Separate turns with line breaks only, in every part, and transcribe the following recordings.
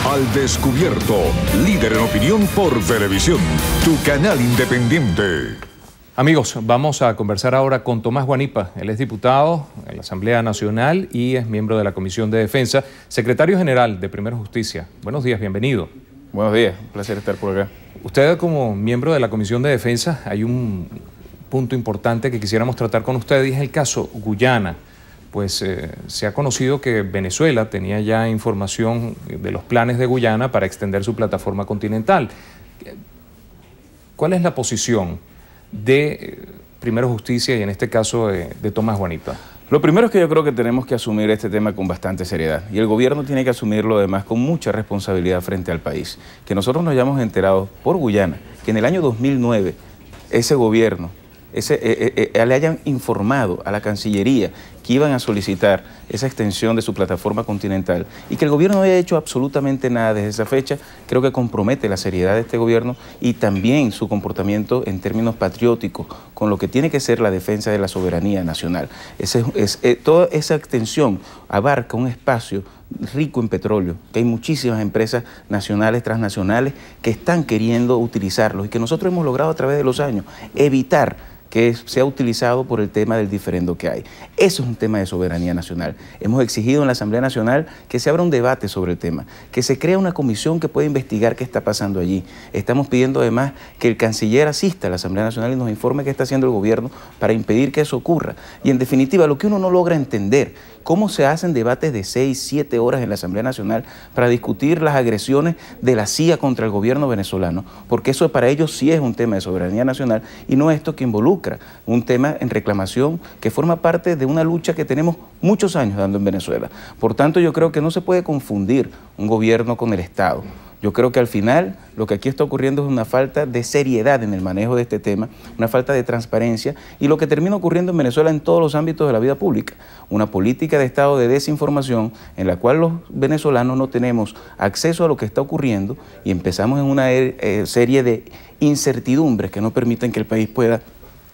Al Descubierto, líder en opinión por televisión, tu canal independiente.
Amigos, vamos a conversar ahora con Tomás Guanipa. Él es diputado en la Asamblea Nacional y es miembro de la Comisión de Defensa, secretario general de Primera Justicia. Buenos días, bienvenido.
Buenos días, un placer estar por acá.
Usted como miembro de la Comisión de Defensa, hay un punto importante que quisiéramos tratar con usted y es el caso Guyana. Pues se ha conocido que Venezuela tenía ya información de los planes de Guyana para extender su plataforma continental. ¿Cuál es la posición de Primera Justicia y en este caso de Tomás Guanipa?
Lo primero es que yo creo que tenemos que asumir este tema con bastante seriedad y el gobierno tiene que asumirlo además con mucha responsabilidad frente al país. Que nosotros nos hayamos enterado por Guyana que en el año 2009 ese gobierno le hayan informado a la Cancillería que iban a solicitar esa extensión de su plataforma continental y que el gobierno no haya hecho absolutamente nada desde esa fecha, creo que compromete la seriedad de este gobierno y también su comportamiento en términos patrióticos con lo que tiene que ser la defensa de la soberanía nacional. Toda esa extensión abarca un espacio rico en petróleo, que hay muchísimas empresas nacionales, transnacionales que están queriendo utilizarlos y que nosotros hemos logrado a través de los años evitar que sea utilizado por el tema del diferendo que hay. Eso es un tema de soberanía nacional. Hemos exigido en la Asamblea Nacional que se abra un debate sobre el tema, que se crea una comisión que pueda investigar qué está pasando allí. Estamos pidiendo además que el canciller asista a la Asamblea Nacional y nos informe qué está haciendo el gobierno para impedir que eso ocurra. Y en definitiva, lo que uno no logra entender, cómo se hacen debates de 6, 7 horas en la Asamblea Nacional para discutir las agresiones de la CIA contra el gobierno venezolano, porque eso para ellos sí es un tema de soberanía nacional y no esto que involucra un tema en reclamación que forma parte de una lucha que tenemos muchos años dando en Venezuela. Por tanto, yo creo que no se puede confundir un gobierno con el Estado. Yo creo que al final lo que aquí está ocurriendo es una falta de seriedad en el manejo de este tema, una falta de transparencia y lo que termina ocurriendo en Venezuela en todos los ámbitos de la vida pública. Una política de Estado de desinformación en la cual los venezolanos no tenemos acceso a lo que está ocurriendo y empezamos en una serie de incertidumbres que no permiten que el país pueda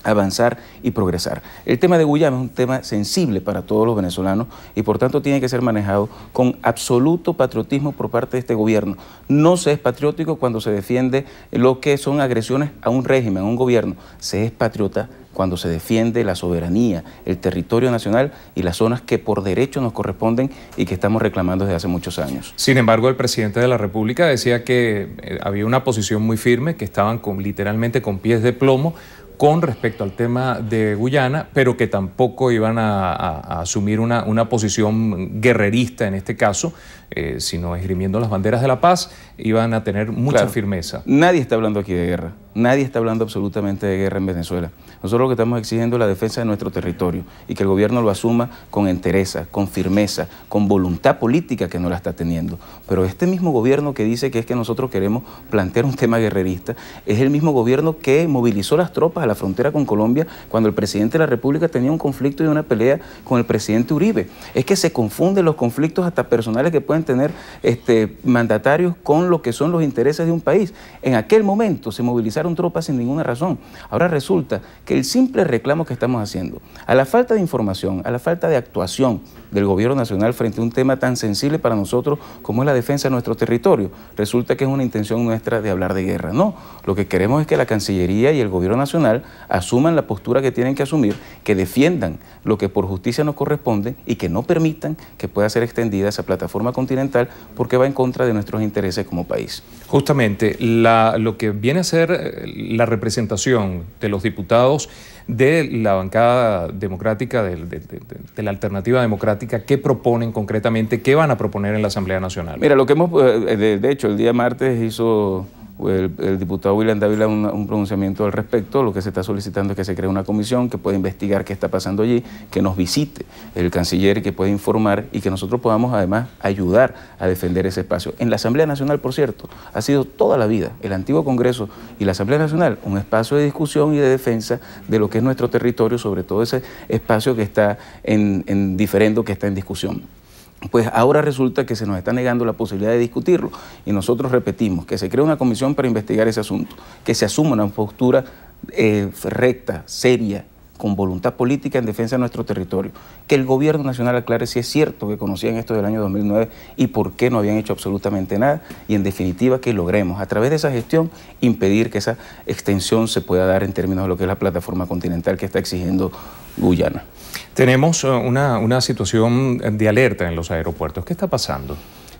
avanzar y progresar. El tema de Guyana es un tema sensible para todos los venezolanos y por tanto tiene que ser manejado con absoluto patriotismo por parte de este gobierno. No se es patriótico cuando se defiende lo que son agresiones a un régimen, a un gobierno. Se es patriota cuando se defiende la soberanía, el territorio nacional y las zonas que por derecho nos corresponden y que estamos reclamando desde hace muchos años.
Sin embargo, el presidente de la República decía que había una posición muy firme, que estaban literalmente con pies de plomo con respecto al tema de Guyana, pero que tampoco iban a asumir una posición guerrerista en este caso, sino esgrimiendo las banderas de la paz, iban a tener mucha firmeza.
Nadie está hablando aquí de guerra, nadie está hablando absolutamente de guerra en Venezuela. Nosotros lo que estamos exigiendo es la defensa de nuestro territorio y que el gobierno lo asuma con entereza, con firmeza, con voluntad política que no la está teniendo. Pero este mismo gobierno que dice que es que nosotros queremos plantear un tema guerrerista, es el mismo gobierno que movilizó las tropas a la frontera con Colombia cuando el presidente de la República tenía un conflicto y una pelea con el presidente Uribe. Es que se confunden los conflictos hasta personales que pueden tener mandatarios con lo que son los intereses de un país. En aquel momento se movilizaron tropas sin ninguna razón. Ahora resulta que el simple reclamo que estamos haciendo, a la falta de información, a la falta de actuación del gobierno nacional frente a un tema tan sensible para nosotros como es la defensa de nuestro territorio, resulta que es una intención nuestra de hablar de guerra. No, lo que queremos es que la Cancillería y el gobierno nacional asuman la postura que tienen que asumir, que defiendan lo que por justicia nos corresponde y que no permitan que pueda ser extendida esa plataforma continental porque va en contra de nuestros intereses como país.
Justamente, lo que viene a ser la representación de los diputados de la bancada democrática, de la alternativa democrática, ¿qué proponen concretamente? ¿Qué van a proponer en la Asamblea Nacional?
Mira, lo que hemos, de hecho, el día martes hizo el diputado William Dávila un pronunciamiento al respecto. Lo que se está solicitando es que se cree una comisión que pueda investigar qué está pasando allí, que nos visite el canciller, que pueda informar y que nosotros podamos además ayudar a defender ese espacio. En la Asamblea Nacional, por cierto, ha sido toda la vida el antiguo Congreso y la Asamblea Nacional un espacio de discusión y de defensa de lo que es nuestro territorio, sobre todo ese espacio que está en diferendo, que está en discusión. Pues ahora resulta que se nos está negando la posibilidad de discutirlo y nosotros repetimos que se cree una comisión para investigar ese asunto, que se asuma una postura recta, seria, con voluntad política en defensa de nuestro territorio. Que el gobierno nacional aclare si es cierto que conocían esto del año 2009 y por qué no habían hecho absolutamente nada, y en definitiva que logremos a través de esa gestión impedir que esa extensión se pueda dar en términos de lo que es la plataforma continental que está exigiendo Guyana.
Tenemos una situación de alerta en los aeropuertos. ¿Qué está pasando?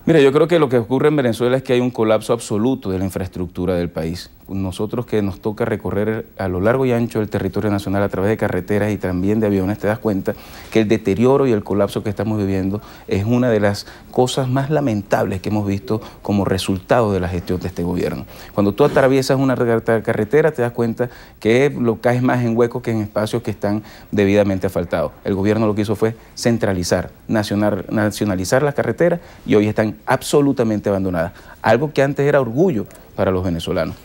Mira, yo creo que lo que ocurre en Venezuela es que hay un colapso absoluto de la infraestructura del país. Nosotros que nos toca recorrer a lo largo y ancho del territorio nacional a través de carreteras y también de aviones, te das cuenta que el deterioro y el colapso que estamos viviendo es una de las cosas más lamentables que hemos visto como resultado de la gestión de este gobierno. Cuando tú atraviesas una carretera te das cuenta que lo caes más en huecos que en espacios que están debidamente asfaltados. El gobierno lo que hizo fue centralizar, nacionalizar las carreteras y hoy están absolutamente abandonadas. Algo que antes era orgullo para los venezolanos.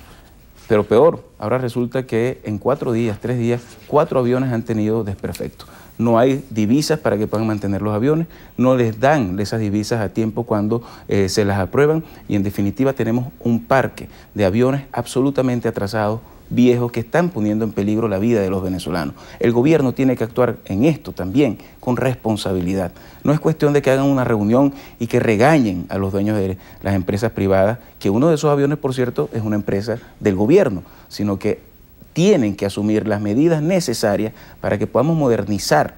Pero peor, ahora resulta que en 4 días, 3 días, 4 aviones han tenido desperfectos. No hay divisas para que puedan mantener los aviones, no les dan esas divisas a tiempo cuando se las aprueban y en definitiva tenemos un parque de aviones absolutamente atrasados, viejos, que están poniendo en peligro la vida de los venezolanos. El gobierno tiene que actuar en esto también con responsabilidad. No es cuestión de que hagan una reunión y que regañen a los dueños de las empresas privadas, que uno de esos aviones, por cierto, es una empresa del gobierno, sino que tienen que asumir las medidas necesarias para que podamos modernizar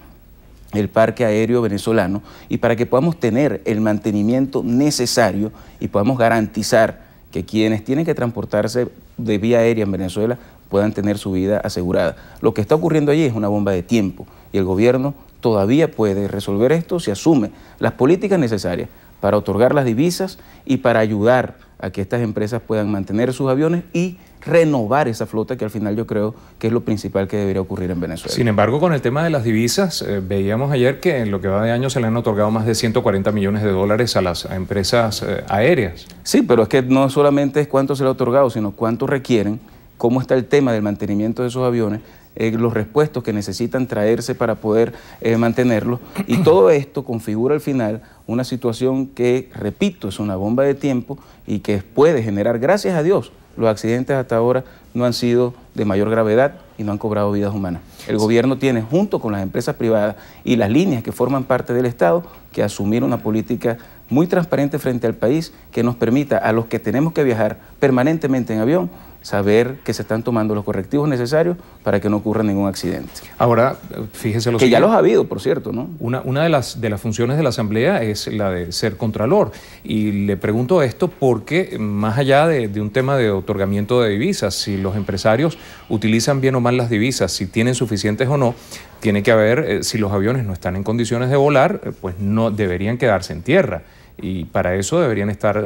el parque aéreo venezolano y para que podamos tener el mantenimiento necesario y podamos garantizar que quienes tienen que transportarse de vía aérea en Venezuela puedan tener su vida asegurada. Lo que está ocurriendo allí es una bomba de tiempo y el gobierno todavía puede resolver esto si asume las políticas necesarias para otorgar las divisas y para ayudar a que estas empresas puedan mantener sus aviones y renovar esa flota, que al final yo creo que es lo principal que debería ocurrir en Venezuela.
Sin embargo, con el tema de las divisas, veíamos ayer que en lo que va de año se le han otorgado más de 140 millones de dólares a las empresas aéreas.
Sí, pero es que no solamente es cuánto se le ha otorgado, sino cuánto requieren, cómo está el tema del mantenimiento de esos aviones, los repuestos que necesitan traerse para poder mantenerlos, y todo esto configura al final una situación que, repito, es una bomba de tiempo y que puede generar, gracias a Dios, los accidentes hasta ahora no han sido de mayor gravedad y no han cobrado vidas humanas. El gobierno tiene, junto con las empresas privadas y las líneas que forman parte del Estado, que asumir una política muy transparente frente al país que nos permita a los que tenemos que viajar permanentemente en avión saber que se están tomando los correctivos necesarios para que no ocurra ningún accidente.
Ahora, fíjese lo
que
siguiente.
Ya los ha habido, por cierto, ¿no?
Una de las funciones de la Asamblea es la de ser contralor. Y le pregunto esto porque, más allá de un tema de otorgamiento de divisas, si los empresarios utilizan bien o mal las divisas, si tienen suficientes o no, tiene que haber, si los aviones no están en condiciones de volar, pues no deberían quedarse en tierra. Y para eso deberían estar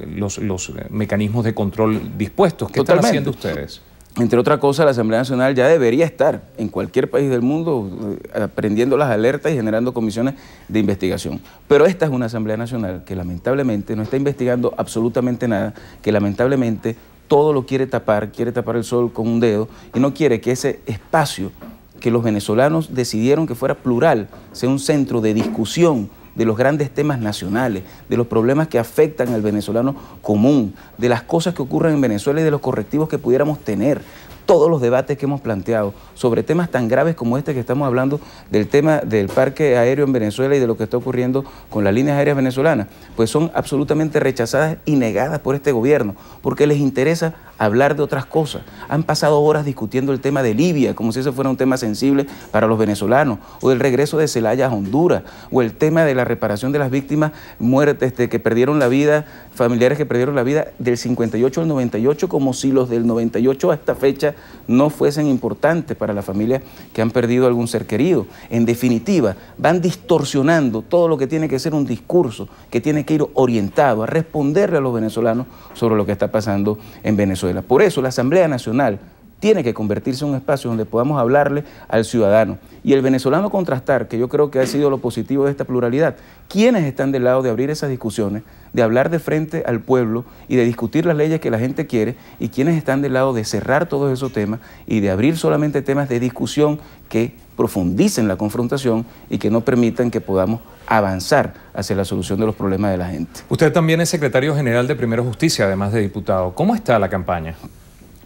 los mecanismos de control dispuestos. ¿Qué están haciendo ustedes?
Entre otras cosas, la Asamblea Nacional ya debería estar en cualquier país del mundo aprendiendo las alertas y generando comisiones de investigación. Pero esta es una Asamblea Nacional que lamentablemente no está investigando absolutamente nada, que lamentablemente todo lo quiere tapar el sol con un dedo y no quiere que ese espacio que los venezolanos decidieron que fuera plural sea un centro de discusión de los grandes temas nacionales, de los problemas que afectan al venezolano común, de las cosas que ocurren en Venezuela y de los correctivos que pudiéramos tener. Todos los debates que hemos planteado sobre temas tan graves como este que estamos hablando, del tema del parque aéreo en Venezuela y de lo que está ocurriendo con las líneas aéreas venezolanas, pues son absolutamente rechazadas y negadas por este gobierno, porque les interesa hablar de otras cosas. Han pasado horas discutiendo el tema de Libia, como si ese fuera un tema sensible para los venezolanos, o del regreso de Zelaya a Honduras, o el tema de la reparación de las víctimas muertes que perdieron la vida, familiares que perdieron la vida del 58 al 98, como si los del 98 a esta fecha no fuesen importantes para las familias que han perdido algún ser querido. En definitiva, van distorsionando todo lo que tiene que ser un discurso, que tiene que ir orientado a responderle a los venezolanos sobre lo que está pasando en Venezuela. Por eso la Asamblea Nacional tiene que convertirse en un espacio donde podamos hablarle al ciudadano y el venezolano contrastar, que yo creo que ha sido lo positivo de esta pluralidad, quiénes están del lado de abrir esas discusiones, de hablar de frente al pueblo y de discutir las leyes que la gente quiere, y quiénes están del lado de cerrar todos esos temas y de abrir solamente temas de discusión que profundicen la confrontación y que no permitan que podamos avanzar hacia la solución de los problemas de la gente.
Usted también es secretario general de Primero Justicia, además de diputado. ¿Cómo está la campaña?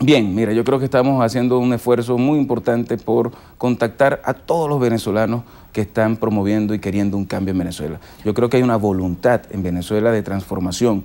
Bien, mira, yo creo que estamos haciendo un esfuerzo muy importante por contactar a todos los venezolanos que están promoviendo y queriendo un cambio en Venezuela. Yo creo que hay una voluntad en Venezuela de transformación.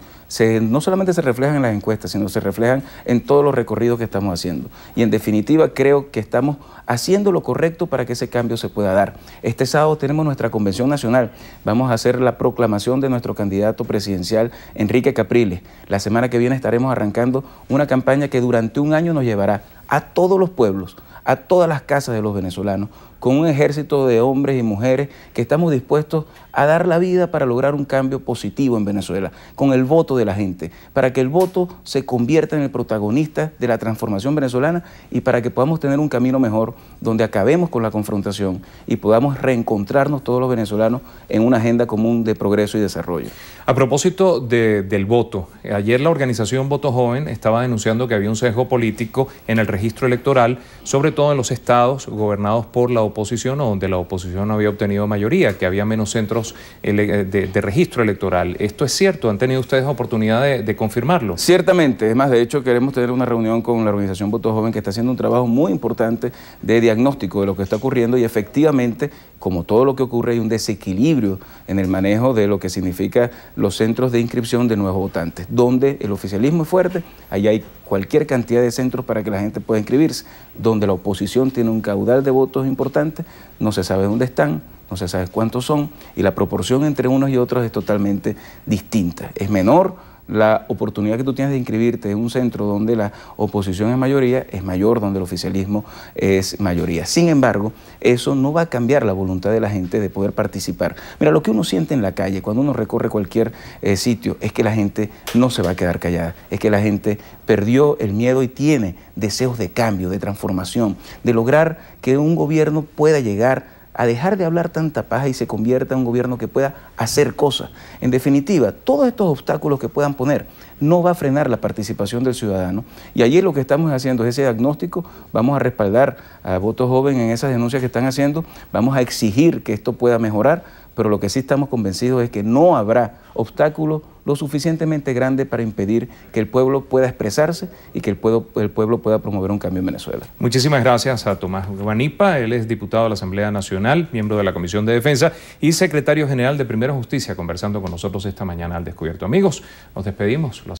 No solamente se reflejan en las encuestas, sino se reflejan en todos los recorridos que estamos haciendo. Y en definitiva creo que estamos haciendo lo correcto para que ese cambio se pueda dar. Este sábado tenemos nuestra convención nacional. Vamos a hacer la proclamación de nuestro candidato presidencial, Enrique Capriles. La semana que viene estaremos arrancando una campaña que durante un año nos llevará a todos los pueblos, a todas las casas de los venezolanos, con un ejército de hombres y mujeres que estamos dispuestos a dar la vida para lograr un cambio positivo en Venezuela, con el voto de la gente, para que el voto se convierta en el protagonista de la transformación venezolana y para que podamos tener un camino mejor donde acabemos con la confrontación y podamos reencontrarnos todos los venezolanos en una agenda común de progreso y desarrollo.
A propósito del voto, ayer la organización Voto Joven estaba denunciando que había un sesgo político en el registro electoral, sobre todo en los estados gobernados por la oposición o donde la oposición no había obtenido mayoría, que había menos centros de registro electoral. ¿Esto es cierto? ¿Han tenido ustedes oportunidad de confirmarlo? Ciertamente,
es más, de hecho queremos tener una reunión con la organización Voto Joven que está haciendo un trabajo muy importante de diagnóstico de lo que está ocurriendo y efectivamente, como todo lo que ocurre, hay un desequilibrio en el manejo de lo que significa los centros de inscripción de nuevos votantes. Donde el oficialismo es fuerte, ahí hay cualquier cantidad de centros para que la gente pueda inscribirse. Donde la oposición tiene un caudal de votos importante, no se sabe dónde están, no se sabe cuántos son, y la proporción entre unos y otros es totalmente distinta. Es menor la oportunidad que tú tienes de inscribirte en un centro donde la oposición es mayoría, es mayor donde el oficialismo es mayoría. Sin embargo, eso no va a cambiar la voluntad de la gente de poder participar. Mira, lo que uno siente en la calle, cuando uno recorre cualquier sitio, es que la gente no se va a quedar callada, es que la gente perdió el miedo y tiene deseos de cambio, de transformación, de lograr que un gobierno pueda llegar a dejar de hablar tanta paja y se convierta en un gobierno que pueda hacer cosas. En definitiva, todos estos obstáculos que puedan poner no va a frenar la participación del ciudadano y allí lo que estamos haciendo es ese diagnóstico, vamos a respaldar a Voto Joven en esas denuncias que están haciendo, vamos a exigir que esto pueda mejorar, pero lo que sí estamos convencidos es que no habrá obstáculos lo suficientemente grande para impedir que el pueblo pueda expresarse y que el pueblo pueda promover un cambio en Venezuela.
Muchísimas gracias a Tomás Guanipa. Él es diputado de la Asamblea Nacional, miembro de la Comisión de Defensa y secretario general de Primera Justicia, conversando con nosotros esta mañana al Descubierto. Amigos, nos despedimos.